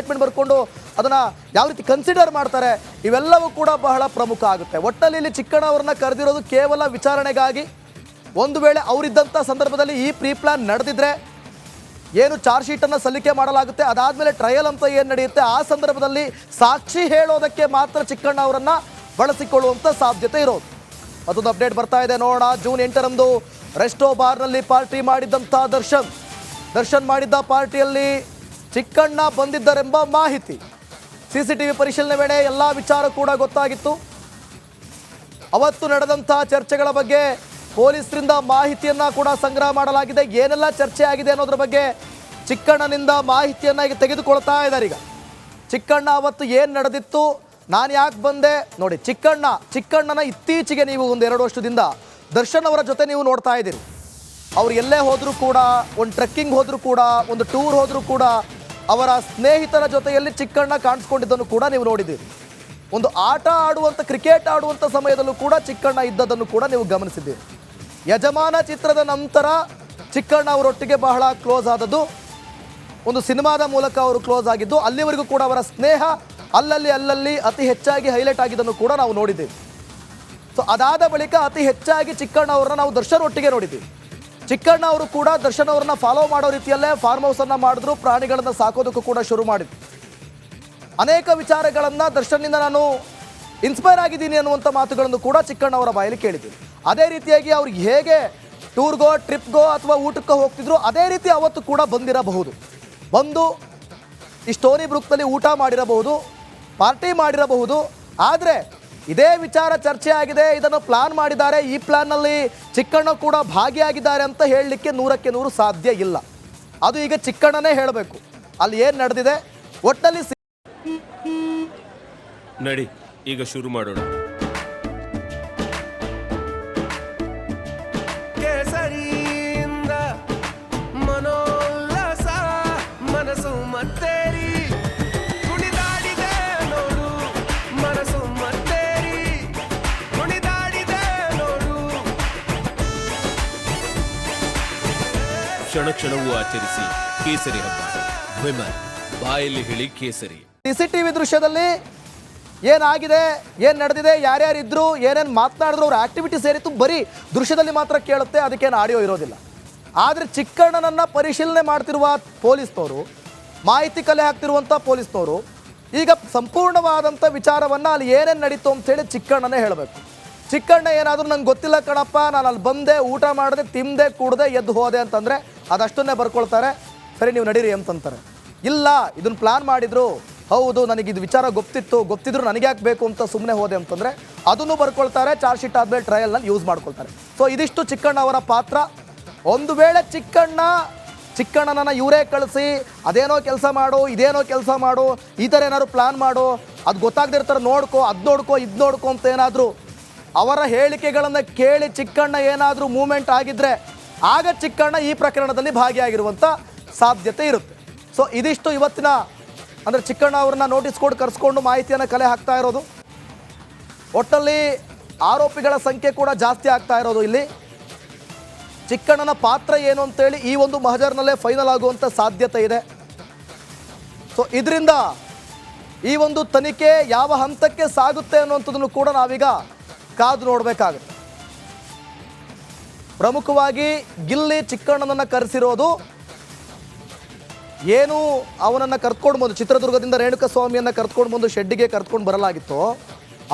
Statement ಬರ್ಕೊಂಡು ಅದನ್ನು ಯಾವ ರೀತಿ ಕನ್ಸಿಡರ್ ಮಾಡ್ತಾರೆ, ಇವೆಲ್ಲವೂ ಕೂಡ ಬಹಳ ಪ್ರಮುಖ ಆಗುತ್ತೆ. ಒಟ್ಟಲ್ಲಿ ಇಲ್ಲಿ ಚಿಕ್ಕಣ್ಣ ಅವರನ್ನ ಕರೆದಿರೋದು ಕೇವಲ ವಿಚಾರಣೆಗಾಗಿ. ಒಂದು ವೇಳೆ ಅವರಿದ್ದಂಥ ಸಂದರ್ಭದಲ್ಲಿ ಈ ಪ್ರೀ ಪ್ಲಾನ್ ನಡೆದಿದ್ರೆ ಏನು ಚಾರ್ಜ್ ಶೀಟನ್ನು ಸಲ್ಲಿಕೆ ಮಾಡಲಾಗುತ್ತೆ, ಅದಾದಮೇಲೆ ಟ್ರಯಲ್ ಅಂತ ಏನು ನಡೆಯುತ್ತೆ ಆ ಸಂದರ್ಭದಲ್ಲಿ ಸಾಕ್ಷಿ ಹೇಳೋದಕ್ಕೆ ಮಾತ್ರ ಚಿಕ್ಕಣ್ಣ ಅವರನ್ನು ಬಳಸಿಕೊಳ್ಳುವಂಥ ಸಾಧ್ಯತೆ ಇರೋದು. ಅದೊಂದು ಅಪ್ಡೇಟ್ ಬರ್ತಾ ಇದೆ, ನೋಡೋಣ. ಜೂನ್ 8ರಂದು ರೆಸ್ಟೋ ಬಾರ್ನಲ್ಲಿ ಪಾರ್ಟಿ ಮಾಡಿದ್ದಂಥ ದರ್ಶನ್ ಮಾಡಿದ್ದ ಪಾರ್ಟಿಯಲ್ಲಿ ಚಿಕ್ಕಣ್ಣ ಬಂದಿದ್ದರೆಂಬ ಮಾಹಿತಿ CCTV ಪರಿಶೀಲನೆ ವೇಳೆ ಎಲ್ಲ ವಿಚಾರ ಕೂಡ ಗೊತ್ತಾಗಿತ್ತು. ಅವತ್ತು ನಡೆದಂಥ ಚರ್ಚೆಗಳ ಬಗ್ಗೆ ಪೊಲೀಸರಿಂದ ಮಾಹಿತಿಯನ್ನು ಕೂಡ ಸಂಗ್ರಹ ಮಾಡಲಾಗಿದೆ. ಏನೆಲ್ಲ ಚರ್ಚೆ ಆಗಿದೆ ಅನ್ನೋದ್ರ ಬಗ್ಗೆ ಚಿಕ್ಕಣ್ಣನಿಂದ ಮಾಹಿತಿಯನ್ನು ಈಗ ತೆಗೆದುಕೊಳ್ತಾ ಇದ್ದಾರೆ. ಈಗ ಚಿಕ್ಕಣ್ಣ ಅವತ್ತು ಏನು ನಡೆದಿತ್ತು, ನಾನು ಯಾಕೆ ಬಂದೆ ನೋಡಿ. ಚಿಕ್ಕಣ್ಣನ ಇತ್ತೀಚೆಗೆ ನೀವು ಒಂದು 2 ವರ್ಷದಿಂದ ದರ್ಶನ್ ಅವರ ಜೊತೆ ನೀವು ನೋಡ್ತಾ ಇದ್ದೀರಿ. ಅವ್ರು ಎಲ್ಲೇ ಹೋದರೂ ಕೂಡ, ಒಂದು ಟ್ರೆಕ್ಕಿಂಗ್ ಹೋದರೂ ಕೂಡ, ಒಂದು ಟೂರ್ ಹೋದರೂ ಕೂಡ ಅವರ ಸ್ನೇಹಿತರ ಜೊತೆಯಲ್ಲಿ ಚಿಕ್ಕಣ್ಣ ಕಾಣಿಸ್ಕೊಂಡಿದ್ದನ್ನು ಕೂಡ ನೀವು ನೋಡಿದ್ದೀರಿ. ಒಂದು ಆಟ ಆಡುವಂಥ, ಕ್ರಿಕೆಟ್ ಆಡುವಂಥ ಸಮಯದಲ್ಲೂ ಕೂಡ ಚಿಕ್ಕಣ್ಣ ಇದ್ದದನ್ನು ಕೂಡ ನೀವು ಗಮನಿಸಿದ್ದೀರಿ. ಯಜಮಾನ ಚಿತ್ರದ ನಂತರ ಚಿಕ್ಕಣ್ಣ ಅವರೊಟ್ಟಿಗೆ ಬಹಳ ಕ್ಲೋಸ್ ಆದದ್ದು, ಒಂದು ಸಿನಿಮಾದ ಮೂಲಕ ಅವರು ಕ್ಲೋಸ್ ಆಗಿದ್ದು, ಅಲ್ಲಿವರೆಗೂ ಕೂಡ ಅವರ ಸ್ನೇಹ ಅಲ್ಲಲ್ಲಿ ಅತಿ ಹೆಚ್ಚಾಗಿ ಹೈಲೈಟ್ ಆಗಿದ್ದನ್ನು ಕೂಡ ನಾವು ನೋಡಿದ್ದೀವಿ. ಸೊ ಅದಾದ ಬಳಿಕ ಅತಿ ಹೆಚ್ಚಾಗಿ ಚಿಕ್ಕಣ್ಣ ಅವರನ್ನ ನಾವು ದರ್ಶನ್ ಒಟ್ಟಿಗೆ ನೋಡಿದ್ದೀವಿ. ಚಿಕ್ಕಣ್ಣ ಅವರು ಕೂಡ ದರ್ಶನ್ ಅವರನ್ನ ಫಾಲೋ ಮಾಡೋ ರೀತಿಯಲ್ಲೇ ಫಾರ್ಮ್ ಹೌಸನ್ನು ಮಾಡಿದ್ರು, ಪ್ರಾಣಿಗಳನ್ನು ಸಾಕೋದಕ್ಕೂ ಕೂಡ ಶುರು ಮಾಡಿದ್ರು. ಅನೇಕ ವಿಚಾರಗಳನ್ನು ದರ್ಶನ್ನಿಂದ ನಾನು ಇನ್ಸ್ಪೈರ್ ಆಗಿದ್ದೀನಿ ಅನ್ನುವಂಥ ಮಾತುಗಳನ್ನು ಕೂಡ ಚಿಕ್ಕಣ್ಣ ಅವರ ಬಾಯಲ್ಲಿ ಕೇಳಿದ್ದೀನಿ. ಅದೇ ರೀತಿಯಾಗಿ ಅವ್ರಿಗೆ ಹೇಗೆ ಟೂರ್ಗೋ, ಟ್ರಿಪ್ಗೋ ಅಥವಾ ಊಟಕ್ಕೋ ಹೋಗ್ತಿದ್ರು, ಅದೇ ರೀತಿ ಅವತ್ತು ಕೂಡ ಬಂದಿರಬಹುದು. ಬಂದು ಈ ಸ್ಟೋನಿ ಬ್ರೂಕ್ನಲ್ಲಿ ಊಟ ಮಾಡಿರಬಹುದು, ಪಾರ್ಟಿ ಮಾಡಿರಬಹುದು. ಆದರೆ ಇದೇ ವಿಚಾರ ಚರ್ಚೆ ಆಗಿದೆ, ಇದನ್ನು ಪ್ಲಾನ್ ಮಾಡಿದ್ದಾರೆ, ಈ ಪ್ಲಾನ್ನಲ್ಲಿ ಚಿಕ್ಕಣ್ಣ ಕೂಡ ಭಾಗಿಯಾಗಿದ್ದಾರೆ ಅಂತ ಹೇಳಲಿಕ್ಕೆ 100ಕ್ಕೆ 100 ಸಾಧ್ಯ ಇಲ್ಲ. ಅದು ಈಗ ಚಿಕ್ಕಣ್ಣನೇ ಹೇಳಬೇಕು ಅಲ್ಲಿ ಏನು ನಡೆದಿದೆ. ಒಟ್ಟಲ್ಲಿ ನಡಿ ಈಗ ಶುರು ಮಾಡೋಣ. ಕೇಸರಿಯಿಂದ ಮನೋಲ್ಲಾಸ ಮನಸ್ಸು ಮತ್ತೇರಿ ಕುಣಿದಾಡಿದೆ ನೋಡು, ಮನಸ್ಸು ಮತ್ತೇರಿ ಕುಣಿದಾಡಿದೆ ನೋಡು. ಕ್ಷಣ ಕ್ಷಣವೂ ಆಚರಿಸಿ ಕೇಸರಿ ಹಬ್ಬ. ವಿಮಲ್ ಬಾಯಲ್ಲಿ ಹೇಳಿ ಕೇಸರಿ. CCTV ದೃಶ್ಯದಲ್ಲಿ ಏನಾಗಿದೆ, ಏನು ನಡೆದಿದೆ, ಯಾರ್ಯಾರಿದ್ರು, ಏನೇನು ಮಾತನಾಡಿದ್ರು, ಅವ್ರ ಆ್ಯಕ್ಟಿವಿಟಿ ಸೇರಿತ್ತು ಬರೀ ದೃಶ್ಯದಲ್ಲಿ ಮಾತ್ರ ಕೇಳುತ್ತೆ, ಅದಕ್ಕೇನು ಆಡಿಯೋ ಇರೋದಿಲ್ಲ. ಆದರೆ ಚಿಕ್ಕಣ್ಣನನ್ನು ಪರಿಶೀಲನೆ ಮಾಡ್ತಿರುವ ಪೊಲೀಸ್ನವರು, ಮಾಹಿತಿ ಕಲೆ ಹಾಕ್ತಿರುವಂಥ ಪೊಲೀಸ್ನವರು ಈಗ ಸಂಪೂರ್ಣವಾದಂಥ ವಿಚಾರವನ್ನು ಅಲ್ಲಿ ಏನೇನು ನಡೀತು ಅಂಥೇಳಿ ಚಿಕ್ಕಣ್ಣನೇ ಹೇಳಬೇಕು. ಚಿಕ್ಕಣ್ಣ ಏನಾದರೂ ನಂಗೆ ಗೊತ್ತಿಲ್ಲ ಕಣಪ್ಪ, ನಾನು ಅಲ್ಲಿ ಬಂದೆ, ಊಟ ಮಾಡಿದೆ, ತಿಂದೆ, ಕುಡ್ದೆ, ಎದ್ದು ಹೋದೆ ಅಂತಂದರೆ ಅದಷ್ಟನ್ನೇ ಬರ್ಕೊಳ್ತಾರೆ. ಸರಿ ನೀವು ನಡೀರಿ ಅಂತಂತಾರೆ. ಇಲ್ಲ, ಇದನ್ನು ಪ್ಲಾನ್ ಮಾಡಿದ್ರು, ಹೌದು ನನಗಿದು ವಿಚಾರ ಗೊತ್ತಿದ್ರು ನನಗೆ ಯಾಕೆ ಬೇಕು ಅಂತ ಸುಮ್ಮನೆ ಹೋದೆ ಅಂತಂದರೆ ಅದನ್ನು ಬರ್ಕೊಳ್ತಾರೆ. ಚಾರ್ಜ್ ಶೀಟ್ ಆದಮೇಲೆ ಟ್ರಯಲ್ನಲ್ಲಿ ಯೂಸ್ ಮಾಡ್ಕೊಳ್ತಾರೆ. ಸೊ ಇದಿಷ್ಟು ಚಿಕ್ಕಣ್ಣ ಅವರ ಪಾತ್ರ. ಒಂದು ವೇಳೆ ಚಿಕ್ಕಣ್ಣನನ್ನು ಇವರೇ ಕಳಿಸಿ ಅದೇನೋ ಕೆಲಸ ಮಾಡು, ಇದೇನೋ ಕೆಲಸ ಮಾಡು, ಈ ಥರ ಏನಾದ್ರು ಪ್ಲಾನ್ ಮಾಡು, ಅದು ಗೊತ್ತಾಗದಿರ್ತಾರೆ, ನೋಡ್ಕೋ, ಅದು ನೋಡ್ಕೋ, ಇದು ನೋಡ್ಕೋ ಅಂತ ಏನಾದರೂ ಅವರ ಹೇಳಿಕೆಗಳನ್ನು ಕೇಳಿ ಚಿಕ್ಕಣ್ಣ ಏನಾದರೂ ಮೂವ್ಮೆಂಟ್ ಆಗಿದ್ದರೆ ಆಗ ಚಿಕ್ಕಣ್ಣ ಈ ಪ್ರಕರಣದಲ್ಲಿ ಭಾಗಿಯಾಗಿರುವಂಥ ಸಾಧ್ಯತೆ ಇರುತ್ತೆ. ಸೊ ಇದಿಷ್ಟು ಇವತ್ತಿನ, ಅಂದರೆ ಚಿಕ್ಕಣ್ಣ ಅವ್ರನ್ನ ನೋಟಿಸ್ ಕೊಟ್ಟು ಕರೆಸ್ಕೊಂಡು ಮಾಹಿತಿಯನ್ನು ಕಲೆ ಹಾಕ್ತಾ ಇರೋದು. ಒಟ್ಟಲ್ಲಿ ಆರೋಪಿಗಳ ಸಂಖ್ಯೆ ಕೂಡ ಜಾಸ್ತಿ ಆಗ್ತಾ ಇರೋದು. ಇಲ್ಲಿ ಚಿಕ್ಕಣ್ಣನ ಪಾತ್ರ ಏನು ಅಂತೇಳಿ ಈ ಒಂದು ಮಹಜರ್ನಲ್ಲೇ ಫೈನಲ್ ಆಗುವಂಥ ಸಾಧ್ಯತೆ ಇದೆ. ಸೊ ಇದರಿಂದ ಈ ಒಂದು ತನಿಖೆ ಯಾವ ಹಂತಕ್ಕೆ ಸಾಗುತ್ತೆ ಅನ್ನುವಂಥದ್ದನ್ನು ಕೂಡ ನಾವೀಗ ಕಾದು ನೋಡಬೇಕಾಗುತ್ತೆ. ಪ್ರಮುಖವಾಗಿ ಗಿಲ್ಲಿ ಚಿಕ್ಕಣ್ಣನನ್ನು ಕರೆಸಿರೋದು ಏನು, ಅವನನ್ನು ಕರ್ಕೊಂಡು ಬಂದು ಚಿತ್ರದುರ್ಗದಿಂದ ರೇಣುಕಸ್ವಾಮಿಯನ್ನು ಕರ್ಕೊಂಡು ಬಂದು ಶೆಡ್ಡಿಗೆ ಕರ್ಕೊಂಡು ಬರಲಾಗಿತ್ತು.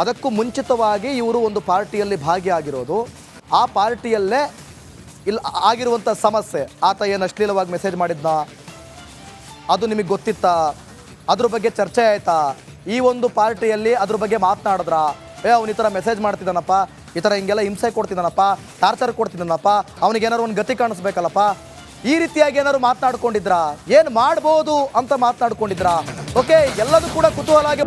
ಅದಕ್ಕೂ ಮುಂಚಿತವಾಗಿ ಇವರು ಒಂದು ಪಾರ್ಟಿಯಲ್ಲಿ ಭಾಗಿಯಾಗಿರೋದು. ಆ ಪಾರ್ಟಿಯಲ್ಲೇ ಇಲ್ಲಿ ಆಗಿರುವಂಥ ಸಮಸ್ಯೆ, ಆತ ಏನು ಅಶ್ಲೀಲವಾಗಿ ಮೆಸೇಜ್ ಮಾಡಿದ್ನ, ಅದು ನಿಮಗೆ ಗೊತ್ತಿತ್ತಾ, ಅದ್ರ ಬಗ್ಗೆ ಚರ್ಚೆ ಆಯಿತಾ, ಈ ಒಂದು ಪಾರ್ಟಿಯಲ್ಲಿ ಅದ್ರ ಬಗ್ಗೆ ಮಾತನಾಡಿದ್ರಾ, ಅವನು ಈ ಥರ ಮೆಸೇಜ್ ಮಾಡ್ತಿದ್ದಾನಪ್ಪ, ಈ ಥರ ಹಿಂಗೆಲ್ಲ ಹಿಂಸೆ ಕೊಡ್ತಿದ್ದಾನಪ್ಪ, ಟಾರ್ಚರ್ ಕೊಡ್ತಿದ್ದಾನಪ್ಪ, ಅವನಿಗೇನಾದ್ರು ಒಂದು ಗತಿ ಕಾಣಿಸ್ಬೇಕಲ್ಲಪ್ಪ, ಈ ರೀತಿಯಾಗಿ ಏನಾದ್ರು ಮಾತನಾಡ್ಕೊಂಡಿದ್ರಾ, ಏನು ಮಾಡ್ಬೋದು ಅಂತ ಮಾತನಾಡ್ಕೊಂಡಿದ್ರಾ? ಓಕೆ, ಎಲ್ಲದೂ ಕೂಡ ಕುತೂಹಲ ಆಗಿ